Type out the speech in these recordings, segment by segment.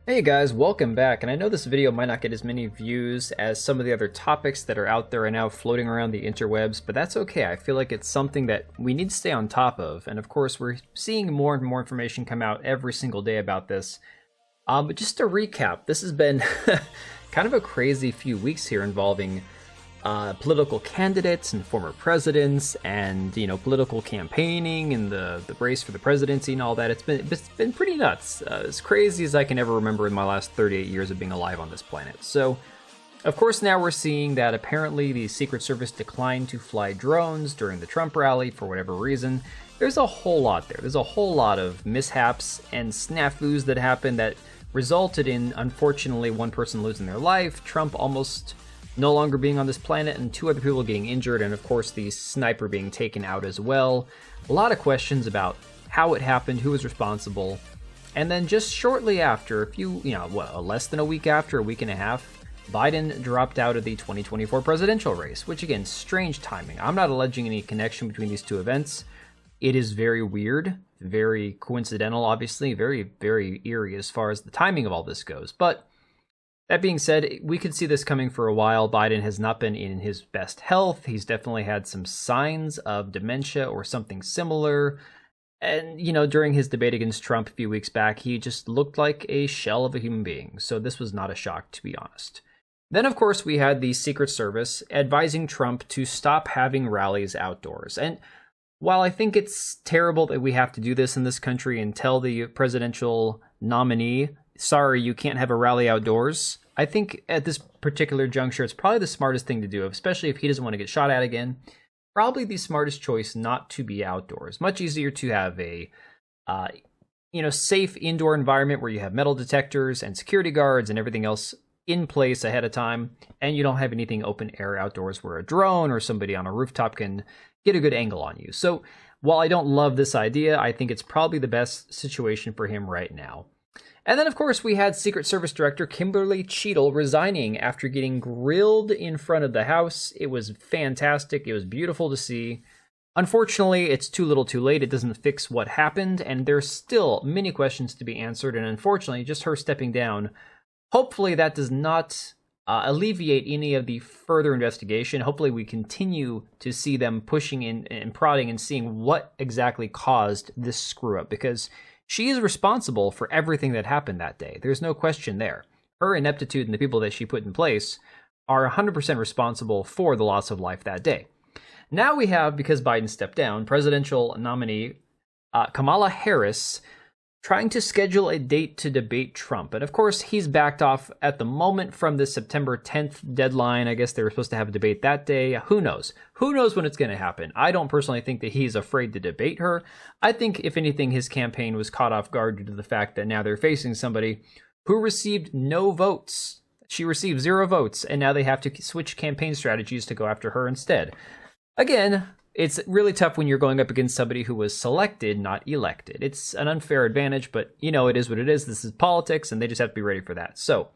Hey guys, welcome back, and I know this video might not get as many views as some of the other topics that are out there right now floating around the interwebs, but that's okay. I feel like it's something that we need to stay on top of, and of course we're seeing more and more information come out every single day about this. But just to recap, this has been kind of a crazy few weeks here involving political candidates and former presidents, and political campaigning and the race for the presidency and all that. It's been pretty nuts, as crazy as I can ever remember in my last 38 years of being alive on this planet. So of course now we're seeing that apparently the Secret Service declined to fly drones during the Trump rally for whatever reason. There's a whole lot there. There's a whole lot of mishaps and snafus that happened that resulted in, unfortunately, one person losing their life, Trump almost no longer being on this planet, and two other people getting injured, and of course the sniper being taken out as well. A lot of questions about how it happened, who was responsible, and then just shortly after, less than a week after, a week and a half, Biden dropped out of the 2024 presidential race, which again, strange timing. I'm not alleging any connection between these two events. It is very weird, very coincidental, obviously, very, very eerie as far as the timing of all this goes, but that being said, we could see this coming for a while. Biden has not been in his best health. He's definitely had some signs of dementia or something similar. And, during his debate against Trump a few weeks back, he just looked like a shell of a human being. So this was not a shock, to be honest. Then, of course, we had the Secret Service advising Trump to stop having rallies outdoors. And while I think it's terrible that we have to do this in this country and tell the presidential nominee, sorry, you can't have a rally outdoors, I think at this particular juncture, it's probably the smartest thing to do, especially if he doesn't want to get shot at again. Probably the smartest choice not to be outdoors. Much easier to have a, safe indoor environment where you have metal detectors and security guards and everything else in place ahead of time, and you don't have anything open air outdoors where a drone or somebody on a rooftop can get a good angle on you. So while I don't love this idea, I think it's probably the best situation for him right now. And then, of course, we had Secret Service Director Kimberly Cheadle resigning after getting grilled in front of the House. It was fantastic. It was beautiful to see. Unfortunately, it's too little too late. It doesn't fix what happened, and there's still many questions to be answered, and unfortunately, just her stepping down, hopefully that does not alleviate any of the further investigation. Hopefully we continue to see them pushing in and prodding and seeing what exactly caused this screw-up, because she is responsible for everything that happened that day. There's no question there. Her ineptitude and the people that she put in place are 100% responsible for the loss of life that day. Now we have, because Biden stepped down, presidential nominee Kamala Harris trying to schedule a date to debate Trump. And of course, he's backed off at the moment from the September 10th deadline. I guess they were supposed to have a debate that day. Who knows? Who knows when it's going to happen? I don't personally think that he's afraid to debate her. I think, if anything, his campaign was caught off guard due to the fact that now they're facing somebody who received no votes. She received 0 votes, and now they have to switch campaign strategies to go after her instead. Again, it's really tough when you're going up against somebody who was selected, not elected. It's an unfair advantage, but it is what it is. This is politics, and they just have to be ready for that. So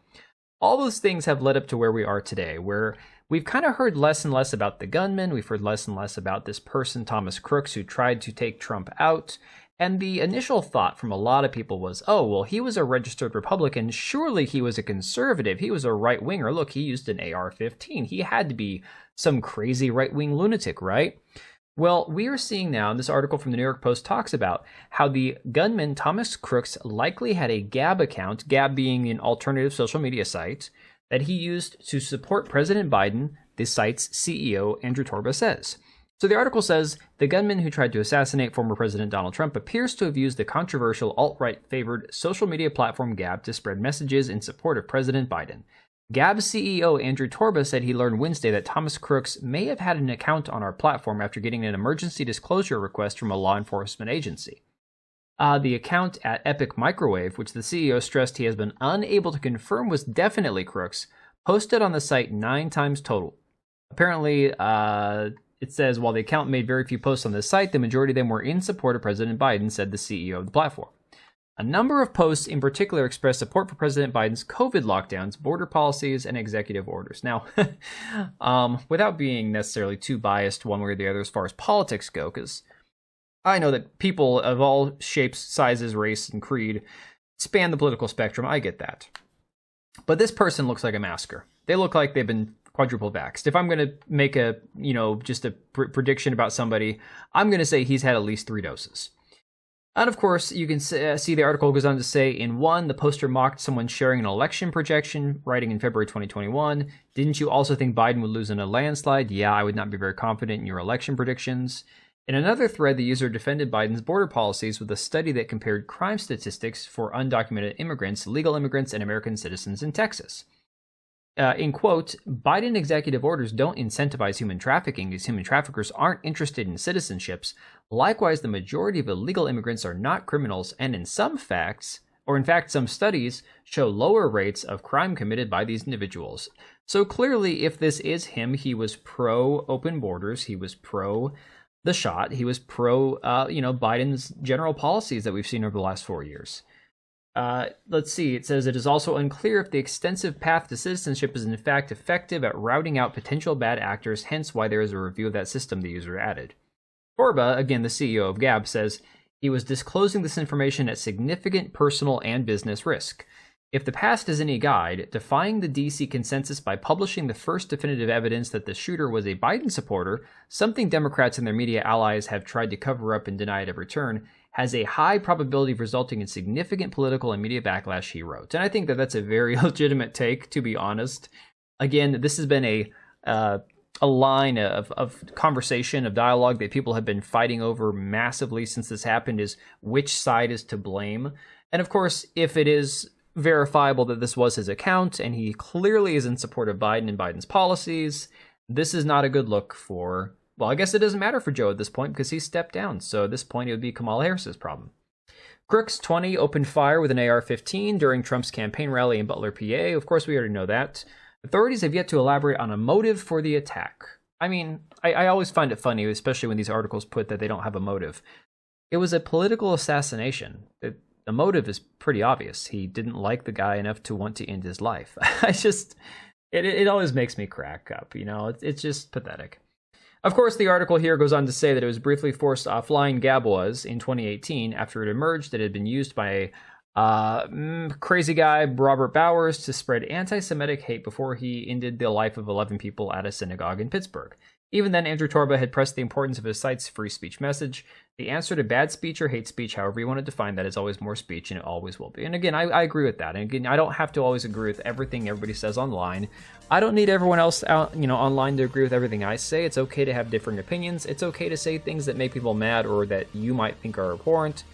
all those things have led up to where we are today, where we've kind of heard less and less about the gunman. We've heard less and less about this person, Thomas Crooks, who tried to take Trump out. And the initial thought from a lot of people was, oh, well, he was a registered Republican. Surely he was a conservative. He was a right-winger. Look, he used an AR-15. He had to be some crazy right-wing lunatic, right? Well, we are seeing now, and this article from the New York Post talks about how the gunman Thomas Crooks likely had a Gab account, Gab being an alternative social media site, that he used to support President Biden, the site's CEO, Andrew Torba says. So the article says, the gunman who tried to assassinate former President Donald Trump appears to have used the controversial alt-right favored social media platform Gab to spread messages in support of President Biden. Gab's CEO Andrew Torba said he learned Wednesday that Thomas Crooks may have had an account on our platform after getting an emergency disclosure request from a law enforcement agency. The account at Epic Microwave, which the CEO stressed he has been unable to confirm was definitely Crooks, posted on the site 9 times total. Apparently, it says, while the account made very few posts on the site, the majority of them were in support of President Biden, said the CEO of the platform. A number of posts in particular expressed support for President Biden's COVID lockdowns, border policies, and executive orders. Now, without being necessarily too biased one way or the other as far as politics go, because I know that people of all shapes, sizes, race, and creed span the political spectrum. I get that. But this person looks like a masker. They look like they've been quadruple vaxxed. If I'm going to make a, just a prediction about somebody, I'm going to say he's had at least 3 doses. And of course, you can see the article goes on to say, in one, the poster mocked someone sharing an election projection, writing in February 2021, didn't you also think Biden would lose in a landslide? Yeah, I would not be very confident in your election predictions. In another thread, the user defended Biden's border policies with a study that compared crime statistics for undocumented immigrants, legal immigrants, and American citizens in Texas. In quote, Biden executive orders don't incentivize human trafficking as human traffickers aren't interested in citizenships. Likewise, the majority of illegal immigrants are not criminals, and in some some studies show lower rates of crime committed by these individuals. So clearly, if this is him, he was pro open borders, he was pro the shot, he was pro, Biden's general policies that we've seen over the last 4 years. Let's see, it says it is also unclear if the extensive path to citizenship is in fact effective at routing out potential bad actors, hence why there is a review of that system, the user added. Torba, again the CEO of Gab, says he was disclosing this information at significant personal and business risk. If the past is any guide, defying the DC consensus by publishing the first definitive evidence that the shooter was a Biden supporter, something Democrats and their media allies have tried to cover up and deny at every turn, has a high probability of resulting in significant political and media backlash, he wrote. And I think that that's a very legitimate take, to be honest. Again, this has been a line of conversation, of dialogue that people have been fighting over massively since this happened, is which side is to blame. And of course, if it is verifiable that this was his account and he clearly is in support of Biden and Biden's policies, this is not a good look for, well, I guess it doesn't matter for Joe at this point because he's stepped down. So at this point, it would be Kamala Harris's problem. Crooks 20 opened fire with an AR-15 during Trump's campaign rally in Butler, PA. Of course, we already know that. Authorities have yet to elaborate on a motive for the attack. I mean, I always find it funny, especially when these articles put that they don't have a motive. It was a political assassination. The motive is pretty obvious. He didn't like the guy enough to want to end his life. It always makes me crack up, it's just pathetic. Of course, the article here goes on to say that it was briefly forced offline, Gab was, in 2018 after it emerged that it had been used by crazy guy Robert Bowers to spread anti-Semitic hate before he ended the life of 11 people at a synagogue in Pittsburgh. Even then, Andrew Torba had pressed the importance of his site's free speech message. The answer to bad speech or hate speech, however you want to define that, is always more speech, and it always will be. And again, I agree with that. And again, I don't have to always agree with everything everybody says online. I don't need everyone else out, online to agree with everything I say. It's okay to have different opinions. It's okay to say things that make people mad or that you might think are abhorrent.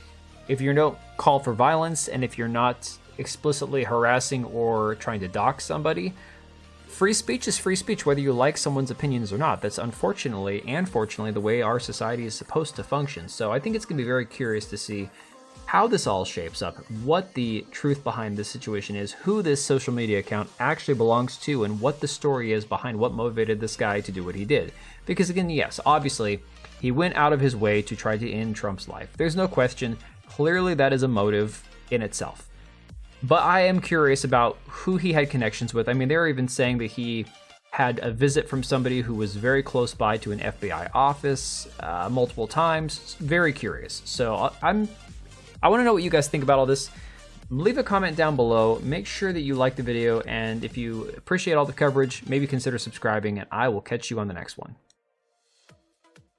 If you don't call for violence, and if you're not explicitly harassing or trying to dox somebody, free speech is free speech, whether you like someone's opinions or not. That's unfortunately and fortunately the way our society is supposed to function. So I think it's going to be very curious to see how this all shapes up, what the truth behind this situation is, who this social media account actually belongs to, and what the story is behind what motivated this guy to do what he did. Because again, yes, obviously, he went out of his way to try to end Trump's life. There's no question. Clearly, that is a motive in itself. But I am curious about who he had connections with. I mean, they're even saying that he had a visit from somebody who was very close by to an FBI office multiple times. Very curious. So I want to know what you guys think about all this. Leave a comment down below. Make sure that you like the video. And if you appreciate all the coverage, maybe consider subscribing. And I will catch you on the next one.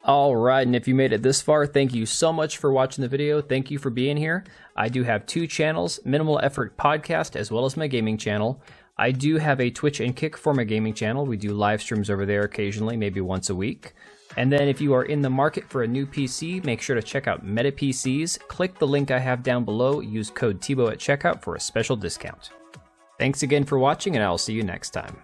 All right, and if you made it this far, thank you so much for watching the video. Thank you for being here. I do have 2 channels, Minimal Effort Podcast, as well as my gaming channel. I do have a Twitch and Kick for my gaming channel. We do live streams over there occasionally, maybe once a week. And then if you are in the market for a new PC, make sure to check out Meta PCs. Click the link I have down below. Use code TBO at checkout for a special discount. Thanks again for watching, and I'll see you next time.